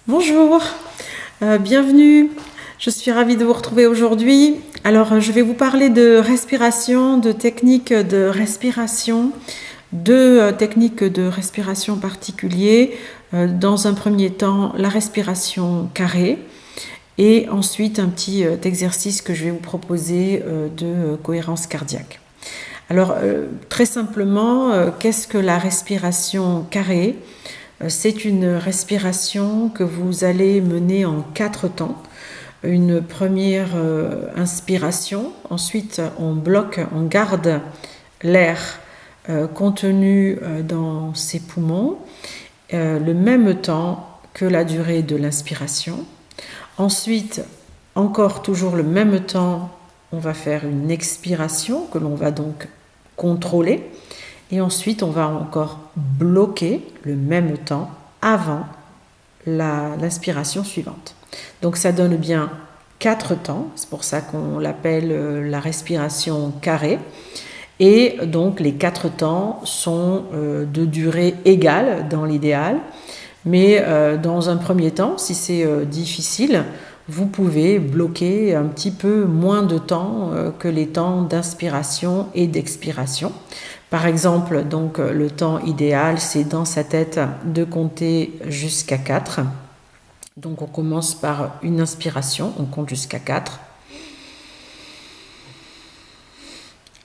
Bonjour, bienvenue. Je suis ravie de vous retrouver aujourd'hui. Alors, je vais vous parler de respiration, de techniques de respiration, deux techniques de respiration particulières. Dans un premier temps, la respiration carrée et ensuite un petit exercice que je vais vous proposer de cohérence cardiaque. Alors, très simplement, qu'est-ce que la respiration carrée ? C'est une respiration que vous allez mener en 4 temps. Une première inspiration, ensuite on bloque, on garde l'air contenu dans ses poumons, le même temps que la durée de l'inspiration. Ensuite, encore toujours le même temps, on va faire une expiration que l'on va donc contrôler. Et ensuite, on va encore bloquer le même temps avant l'inspiration suivante. Donc ça donne bien 4 temps, c'est pour ça qu'on l'appelle la respiration carrée. Et donc les 4 temps sont de durée égale dans l'idéal. Mais dans un premier temps, si c'est difficile, vous pouvez bloquer un petit peu moins de temps que les temps d'inspiration et d'expiration. Par exemple, donc, le temps idéal, c'est dans sa tête de compter jusqu'à 4. Donc on commence par une inspiration, on compte jusqu'à 4.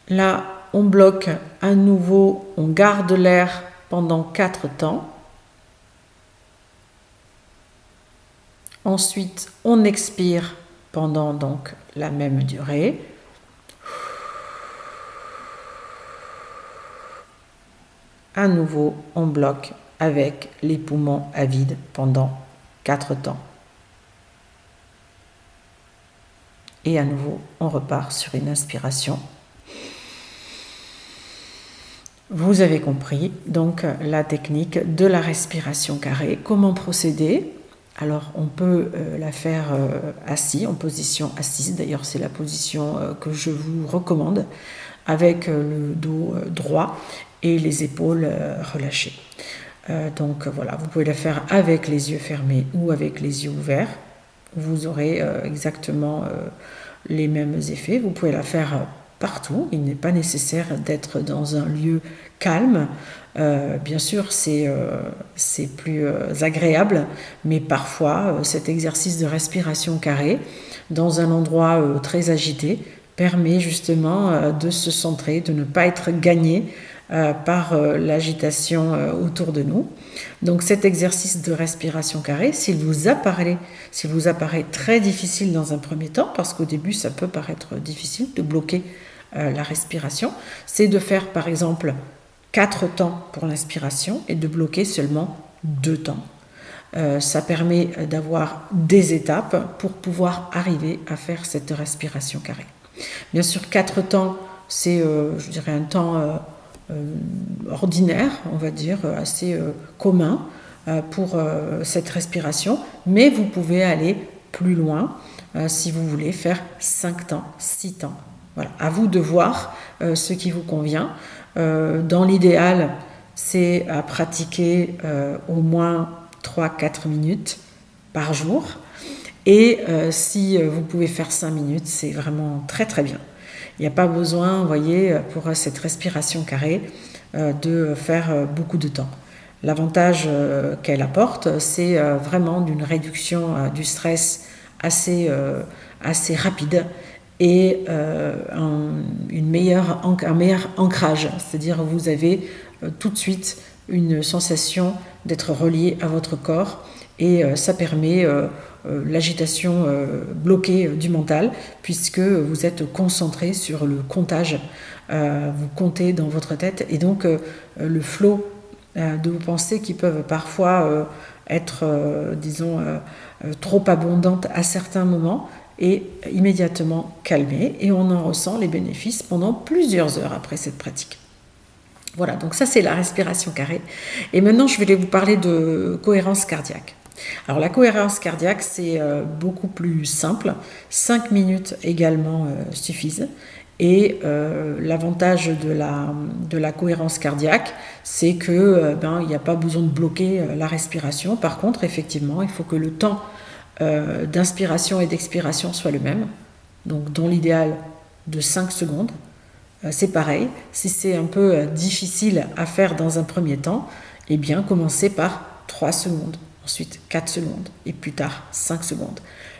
Là, on bloque à nouveau, on garde l'air pendant 4 temps. Ensuite, on expire pendant donc la même durée. À nouveau, on bloque avec les poumons à vide pendant 4 temps. Et à nouveau, on repart sur une inspiration. Vous avez compris donc la technique de la respiration carrée. Comment procéder ? Alors, on peut la faire assis, en position assise. D'ailleurs, c'est la position que je vous recommande, avec le dos droit et les épaules relâchées. Donc voilà, vous pouvez la faire avec les yeux fermés ou avec les yeux ouverts. Vous aurez exactement les mêmes effets. Vous pouvez la faire partout. Il n'est pas nécessaire d'être dans un lieu calme. Bien sûr, c'est plus agréable, mais parfois, cet exercice de respiration carrée, dans un endroit très agité, permet justement de se centrer, de ne pas être gagné par l'agitation autour de nous. Donc cet exercice de respiration carrée, s'il vous apparaît très difficile dans un premier temps, parce qu'au début ça peut paraître difficile de bloquer la respiration, c'est de faire par exemple 4 temps pour l'inspiration et de bloquer seulement 2 temps. Ça permet d'avoir des étapes pour pouvoir arriver à faire cette respiration carrée. Bien sûr, 4 temps, c'est je dirais un temps ordinaire, on va dire, assez commun pour cette respiration, mais vous pouvez aller plus loin si vous voulez faire 5 temps, 6 temps. Voilà, à vous de voir ce qui vous convient. Dans l'idéal, c'est à pratiquer au moins 3-4 minutes par jour. Et si vous pouvez faire 5 minutes, c'est vraiment très très bien. Il n'y a pas besoin, vous voyez, pour cette respiration carrée, de faire beaucoup de temps. L'avantage qu'elle apporte, c'est vraiment d'une réduction du stress assez rapide et un meilleur ancrage. C'est-à-dire vous avez tout de suite une sensation d'être relié à votre corps et ça permet l'agitation bloquée du mental, puisque vous êtes concentré sur le comptage, vous comptez dans votre tête, et donc le flot de vos pensées qui peuvent parfois être, disons, trop abondantes à certains moments, est immédiatement calmé, et on en ressent les bénéfices pendant plusieurs heures après cette pratique. Voilà, donc ça c'est la respiration carrée. Et maintenant je vais vous parler de cohérence cardiaque. Alors la cohérence cardiaque, c'est beaucoup plus simple. 5 minutes également suffisent. Et l'avantage de la cohérence cardiaque, c'est que il n'y a pas besoin de bloquer la respiration. Par contre, effectivement, il faut que le temps d'inspiration et d'expiration soit le même. Donc, dans l'idéal de 5 secondes. C'est pareil, si c'est un peu difficile à faire dans un premier temps, eh bien, commencez par 3 secondes, ensuite 4 secondes et plus tard 5 secondes.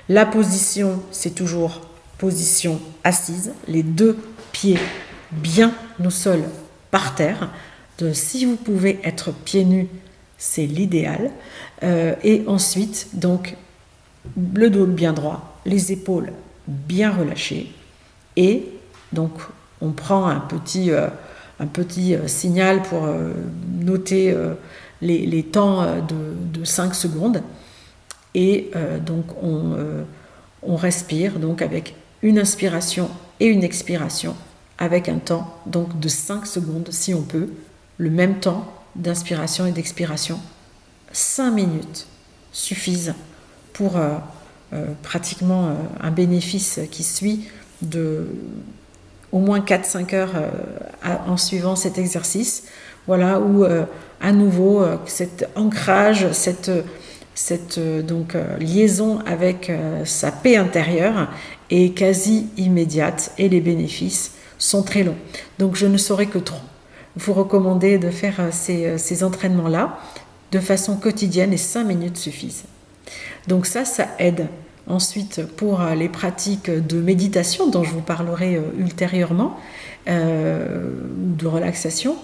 La position, c'est toujours position assise, les 2 pieds bien au sol par terre. Si vous pouvez être pieds nus, c'est l'idéal. Et ensuite, donc, le dos bien droit, les épaules bien relâchées. Et donc, on prend un petit signal pour noter les temps de 5 secondes. Et donc, on respire donc avec une inspiration et une expiration avec un temps donc de 5 secondes si on peut, le même temps d'inspiration et d'expiration. 5 minutes suffisent pour pratiquement un bénéfice qui suit de au moins 4-5 heures en suivant cet exercice. Voilà, où à nouveau cet ancrage, cette liaison avec sa paix intérieure est quasi immédiate et les bénéfices sont très longs. Donc je ne saurais que trop vous recommander de faire ces entraînements-là de façon quotidienne et 5 minutes suffisent. Donc ça aide. Ensuite, pour les pratiques de méditation dont je vous parlerai ultérieurement, de relaxation.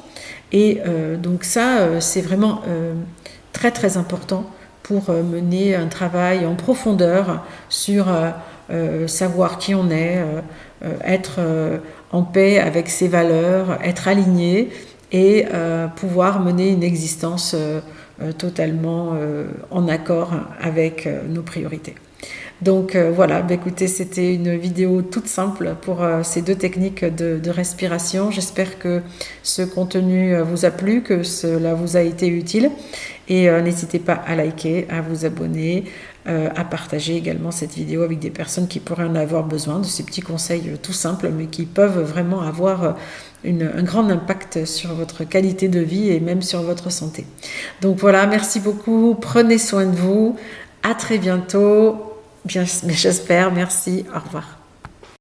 Et donc ça, c'est vraiment très très important pour mener un travail en profondeur sur savoir qui on est, être en paix avec ses valeurs, être aligné et pouvoir mener une existence totalement en accord avec nos priorités. Donc voilà, écoutez, c'était une vidéo toute simple pour ces 2 techniques de respiration. J'espère que ce contenu vous a plu, que cela vous a été utile. Et n'hésitez pas à liker, à vous abonner, à partager également cette vidéo avec des personnes qui pourraient en avoir besoin, de ces petits conseils tout simples, mais qui peuvent vraiment avoir un grand impact sur votre qualité de vie et même sur votre santé. Donc voilà, merci beaucoup, prenez soin de vous, à très bientôt. Bien, mais j'espère, merci, au revoir.